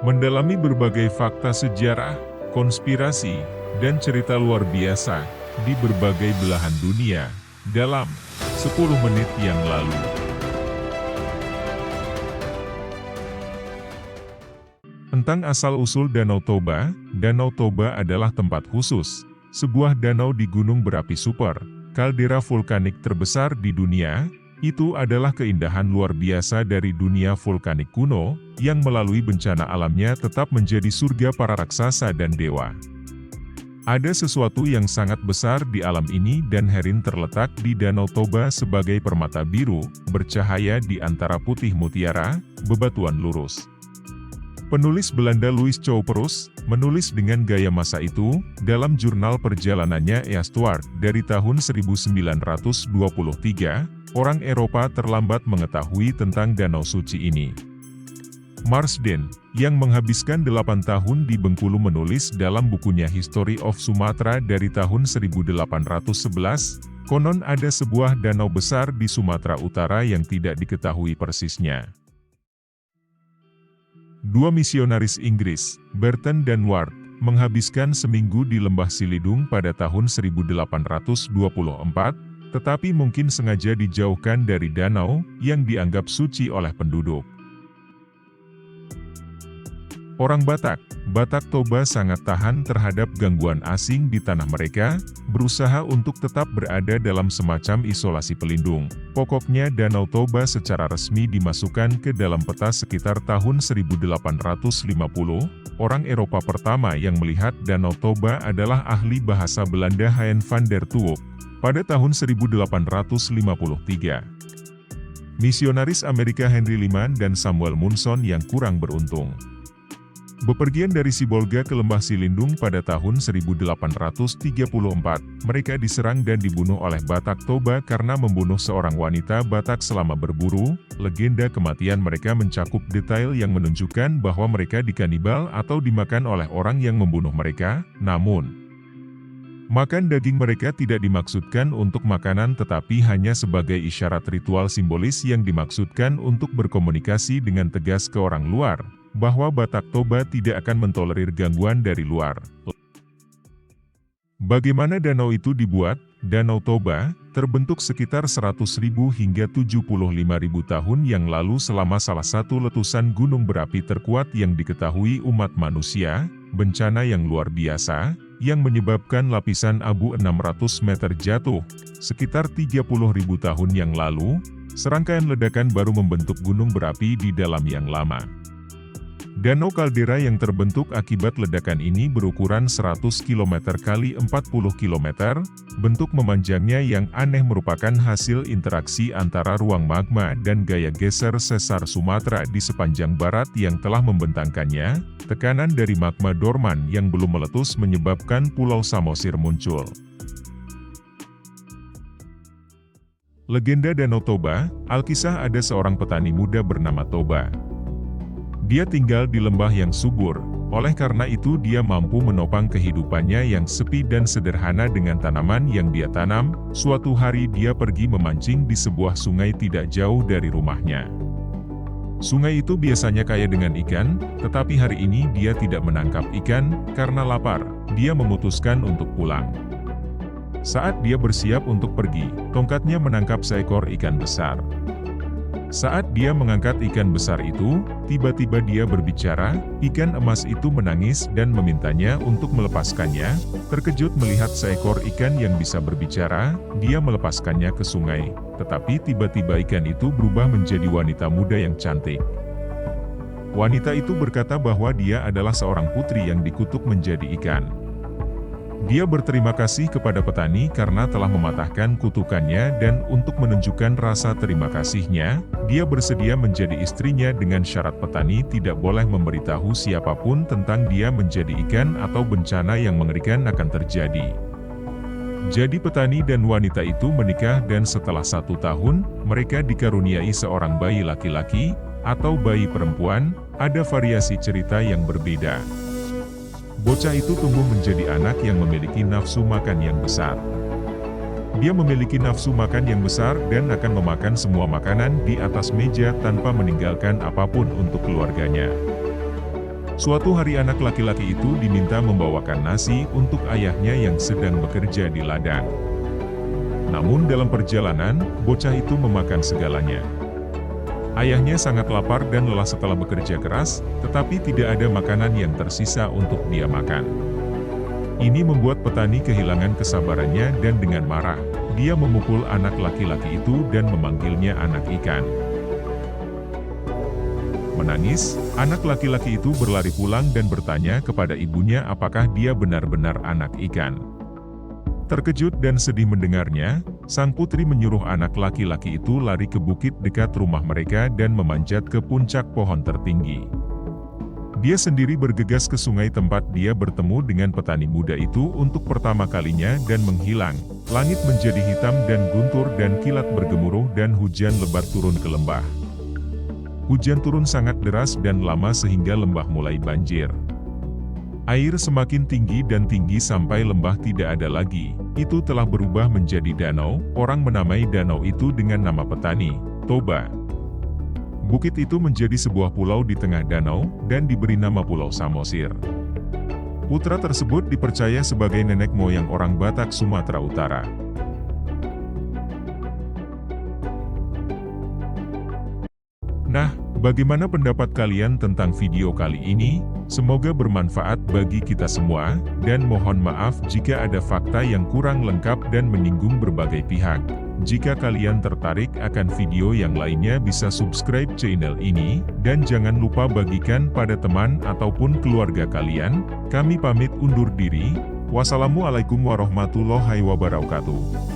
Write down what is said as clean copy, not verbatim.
Mendalami berbagai fakta sejarah, konspirasi, dan cerita luar biasa di berbagai belahan dunia dalam 10 menit yang lalu. Tentang asal-usul Danau Toba. Danau Toba adalah tempat khusus, sebuah danau di gunung berapi super, kaldera vulkanik terbesar di dunia. Itu adalah keindahan luar biasa dari dunia vulkanik kuno, yang melalui bencana alamnya tetap menjadi surga para raksasa dan dewa. Ada sesuatu yang sangat besar di alam ini dan herin terletak di Danau Toba sebagai permata biru, bercahaya di antara putih mutiara, bebatuan lurus. Penulis Belanda Louis Couperus menulis dengan gaya masa itu, dalam jurnal perjalanannya Eastward dari tahun 1923, orang Eropa terlambat mengetahui tentang danau suci ini. Marsden, yang menghabiskan 8 tahun di Bengkulu menulis dalam bukunya History of Sumatra dari tahun 1811, konon ada sebuah danau besar di Sumatera Utara yang tidak diketahui persisnya. Dua misionaris Inggris, Burton dan Ward, menghabiskan seminggu di Lembah Silidung pada tahun 1824, tetapi mungkin sengaja dijauhkan dari danau yang dianggap suci oleh penduduk. Orang Batak Toba sangat tahan terhadap gangguan asing di tanah mereka, berusaha untuk tetap berada dalam semacam isolasi pelindung. Pokoknya Danau Toba secara resmi dimasukkan ke dalam peta sekitar tahun 1850. Orang Eropa pertama yang melihat Danau Toba adalah ahli bahasa Belanda Hein van der Tuuk pada tahun 1853. Misionaris Amerika Henry Lyman dan Samuel Munson yang kurang beruntung bepergian dari Sibolga ke Lembah Silindung pada tahun 1834, mereka diserang dan dibunuh oleh Batak Toba karena membunuh seorang wanita Batak selama berburu. Legenda kematian mereka mencakup detail yang menunjukkan bahwa mereka dikanibal atau dimakan oleh orang yang membunuh mereka, namun makan daging mereka tidak dimaksudkan untuk makanan tetapi hanya sebagai isyarat ritual simbolis yang dimaksudkan untuk berkomunikasi dengan tegas ke orang luar, bahwa Batak Toba tidak akan mentolerir gangguan dari luar. Bagaimana danau itu dibuat? Danau Toba terbentuk sekitar 100.000 hingga 75.000 tahun yang lalu selama salah satu letusan gunung berapi terkuat yang diketahui umat manusia, bencana yang luar biasa, yang menyebabkan lapisan abu 600 meter jatuh. Sekitar 30.000 tahun yang lalu, serangkaian ledakan baru membentuk gunung berapi di dalam yang lama. Danau kaldera yang terbentuk akibat ledakan ini berukuran 100 km x 40 km, bentuk memanjangnya yang aneh merupakan hasil interaksi antara ruang magma dan gaya geser sesar Sumatera di sepanjang barat yang telah membentangkannya. Tekanan dari magma dorman yang belum meletus menyebabkan Pulau Samosir muncul. Legenda Danau Toba. Alkisah ada seorang petani muda bernama Toba. Dia tinggal di lembah yang subur, oleh karena itu dia mampu menopang kehidupannya yang sepi dan sederhana dengan tanaman yang dia tanam. Suatu hari dia pergi memancing di sebuah sungai tidak jauh dari rumahnya. Sungai itu biasanya kaya dengan ikan, tetapi hari ini dia tidak menangkap ikan, karena lapar. Dia memutuskan untuk pulang. Saat dia bersiap untuk pergi, tongkatnya menangkap seekor ikan besar. Saat dia mengangkat ikan besar itu, tiba-tiba dia berbicara. Ikan emas itu menangis dan memintanya untuk melepaskannya. Terkejut melihat seekor ikan yang bisa berbicara, dia melepaskannya ke sungai. Tetapi tiba-tiba ikan itu berubah menjadi wanita muda yang cantik. Wanita itu berkata bahwa dia adalah seorang putri yang dikutuk menjadi ikan. Dia berterima kasih kepada petani karena telah mematahkan kutukannya dan untuk menunjukkan rasa terima kasihnya, dia bersedia menjadi istrinya dengan syarat petani tidak boleh memberitahu siapapun tentang dia menjadi ikan atau bencana yang mengerikan akan terjadi. Jadi petani dan wanita itu menikah dan setelah 1 tahun, mereka dikaruniai seorang bayi laki-laki atau bayi perempuan. Ada variasi cerita yang berbeda. Bocah itu tumbuh menjadi anak yang memiliki nafsu makan yang besar. Dia memiliki nafsu makan yang besar dan akan memakan semua makanan di atas meja tanpa meninggalkan apapun untuk keluarganya. Suatu hari anak laki-laki itu diminta membawakan nasi untuk ayahnya yang sedang bekerja di ladang. Namun dalam perjalanan, bocah itu memakan segalanya. Ayahnya sangat lapar dan lelah setelah bekerja keras, tetapi tidak ada makanan yang tersisa untuk dia makan. Ini membuat petani kehilangan kesabarannya dan dengan marah, dia memukul anak laki-laki itu dan memanggilnya anak ikan. Menangis, anak laki-laki itu berlari pulang dan bertanya kepada ibunya apakah dia benar-benar anak ikan. Terkejut dan sedih mendengarnya, sang putri menyuruh anak laki-laki itu lari ke bukit dekat rumah mereka dan memanjat ke puncak pohon tertinggi. Dia sendiri bergegas ke sungai tempat dia bertemu dengan petani muda itu untuk pertama kalinya dan menghilang. Langit menjadi hitam dan guntur dan kilat bergemuruh dan hujan lebat turun ke lembah. Hujan turun sangat deras dan lama sehingga lembah mulai banjir. Air semakin tinggi dan tinggi sampai lembah tidak ada lagi. Itu telah berubah menjadi danau. Orang menamai danau itu dengan nama petani, Toba. Bukit itu menjadi sebuah pulau di tengah danau dan diberi nama Pulau Samosir. Putra tersebut dipercaya sebagai nenek moyang orang Batak Sumatera Utara. Nah, bagaimana pendapat kalian tentang video kali ini? Semoga bermanfaat bagi kita semua, dan mohon maaf jika ada fakta yang kurang lengkap dan menyinggung berbagai pihak. Jika kalian tertarik akan video yang lainnya bisa subscribe channel ini, dan jangan lupa bagikan pada teman ataupun keluarga kalian. Kami pamit undur diri. Wassalamualaikum warahmatullahi wabarakatuh.